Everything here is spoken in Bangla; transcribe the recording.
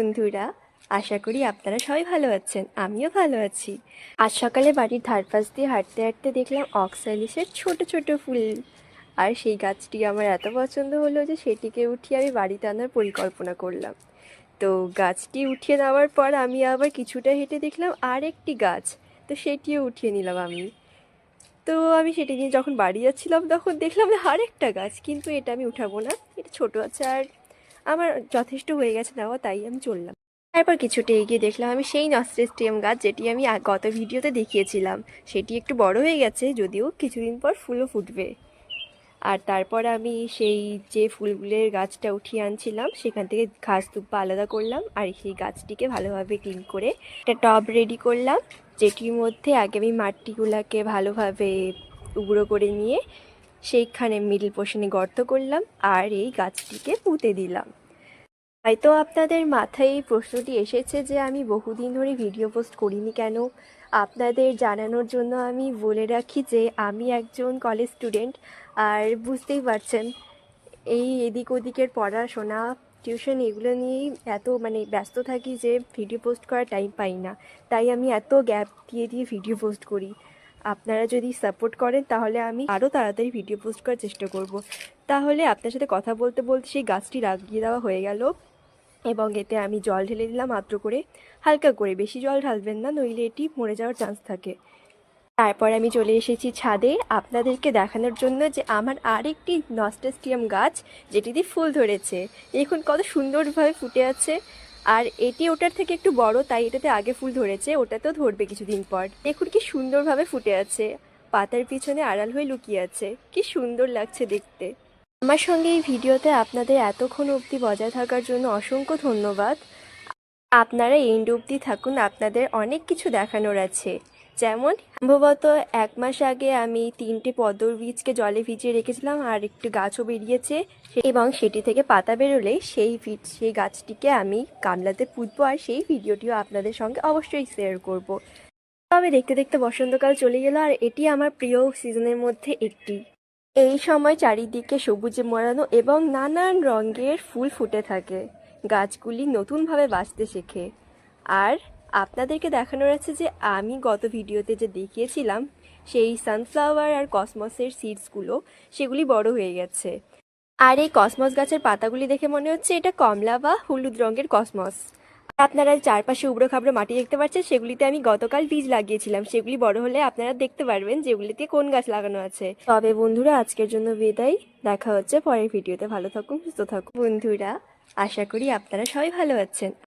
বন্ধুরা, আশা করি আপনারা সবাই ভালো আছেন। আমিও ভালো আছি। আজ সকালে বাড়ির ধারপাশ দিয়ে হাঁটতে হাঁটতে দেখলাম অক্সালিসের ছোট ছোট ফুল, আর সেই গাছটি আমার এত পছন্দ হলো যে সেটিকে উঠিয়ে আমি বাড়িতে আনার পরিকল্পনা করলাম। তো গাছটি উঠিয়ে নেওয়ার পর আমি আবার কিছুটা হেঁটে দেখলাম আর একটি গাছ, তো সেটিও উঠিয়ে নিলাম আমি। তো আমি সেটি নিয়ে যখন বাড়ি যাচ্ছিলাম তখন দেখলাম যে আরেকটা গাছ, কিন্তু এটা আমি উঠাবো না, এটা ছোট আছে আর আমার যথেষ্ট হয়ে গেছে নেওয়া, তাই আমি চললাম। তারপর কিছুটা এগিয়ে দেখলাম আমি সেই নস্টেস্টিয়াম গাছ যেটি আমি গত ভিডিওতে দেখিয়েছিলাম। সেটি একটু বড় হয়ে গেছে, যদিও কিছুদিন পর ফুলও ফুটবে। আর তারপর আমি সেই যে ফুলগুলোর গাছটা উঠিয়ে আনছিলাম সেখান থেকে ঘাস দুব্বা আলাদা করলাম, আর সেই গাছটিকে ভালোভাবে ক্লিন করে একটা টব রেডি করলাম, যেটির মধ্যে আগে আমি মাটিগুলোকে ভালোভাবে উবড়ো করে নিয়ে সেইখানে মিডল পোর্শনে গর্ত করলাম আর এই গাছটিকে পুঁতে দিলাম। হয়তো আপনাদের মাথায় এই প্রশ্নটি এসেছে যে আমি বহুদিন ধরে ভিডিও পোস্ট করিনি কেন। আপনাদের জানানোর জন্য আমি বলে রাখি যে আমি একজন কলেজ স্টুডেন্ট, আর বুঝতেই পারছেন এই এদিক ওদিকের পড়াশোনা, টিউশন এগুলো নিয়েই এত ব্যস্ত থাকি যে ভিডিও পোস্ট করার টাইম পাই না। তাই আমি এত গ্যাপ দিয়ে দিয়ে ভিডিও পোস্ট করি। আপনারা যদি সাপোর্ট করেন তাহলে আমি আরও তাড়াতাড়ি ভিডিও পোস্ট করার চেষ্টা করব। তাহলে আপনার সাথে কথা বলতে বলতে সেই গাছটি লাগিয়ে দেওয়া হয়ে গেল, এবং এতে আমি জল ঢেলে দিলাম মাত্র করে, হালকা করে, বেশি জল ঢালবেন না, নইলে এটি মরে যাওয়ার চান্স থাকে। তারপর আমি চলে এসেছি ছাদে আপনাদেরকে দেখানোর জন্য যে আমার আরেকটি নস্টেস্টিয়াম গাছ যেটিতে ফুল ধরেছে। দেখুন কত সুন্দরভাবে ফুটে আছে, আর এটি ওটার থেকে একটু বড়, তাই এটাতে আগে ফুল ধরেছে, ওটাতেও ধরবে কিছুদিন পর। দেখুন কি সুন্দরভাবে ফুটে আছে, পাতার পিছনে আড়াল হয়ে লুকিয়ে আছে, কি সুন্দর লাগছে দেখতে। আমার সঙ্গে এই ভিডিওতে আপনাদের এতক্ষণ অবধি বজায় থাকার জন্য অসংখ্য ধন্যবাদ। আপনারা এন্ড অবধি থাকুন, আপনাদের অনেক কিছু দেখানোর আছে। যেমন সম্ভবত 1 মাস আগে আমি 3টে পদ্মর বীজকে জলে ভিজিয়ে রেখেছিলাম, আর একটু গাছও বেরিয়েছে, এবং সেটি থেকে পাতা বেরোলে সেই গাছটিকে আমি গামলাতে পুঁতবো, আর সেই ভিডিওটিও আপনাদের সঙ্গে অবশ্যই শেয়ার করব। তবে দেখতে দেখতে বসন্তকাল চলে গেল, আর এটি আমার প্রিয় সিজনের মধ্যে একটি। এই সময় চারিদিকে সবুজে মোড়ানো এবং নানান রঙের ফুল ফুটে থাকে, গাছগুলি নতুনভাবে বাঁচতে শেখে। আর আপনাদেরকে দেখানোর আছে যে আমি গত ভিডিওতে যে দেখিয়েছিলাম সেই সানফ্লাওয়ার আর কসমসের সিডসগুলো, সেগুলি বড় হয়ে গেছে। আর এই কসমস গাছের পাতাগুলি দেখে মনে হচ্ছে এটা কমলা বা হলুদ রঙের কসমস। আপনারা চারপাশে উবড়ো খাবড়ো মাটি দেখতে পাচ্ছেন, সেগুলিতে আমি গতকাল বীজ লাগিয়েছিলাম। সেগুলি বড় হলে আপনারা দেখতে পারবেন যেগুলিতে কোন গাছ লাগানো আছে। তবে বন্ধুরা, আজকের জন্য বিদায়, দেখা হচ্ছে পরের ভিডিওতে। ভালো থাকুন, সুস্থ থাকুন বন্ধুরা, আশা করি আপনারা সবাই ভালো আছেন।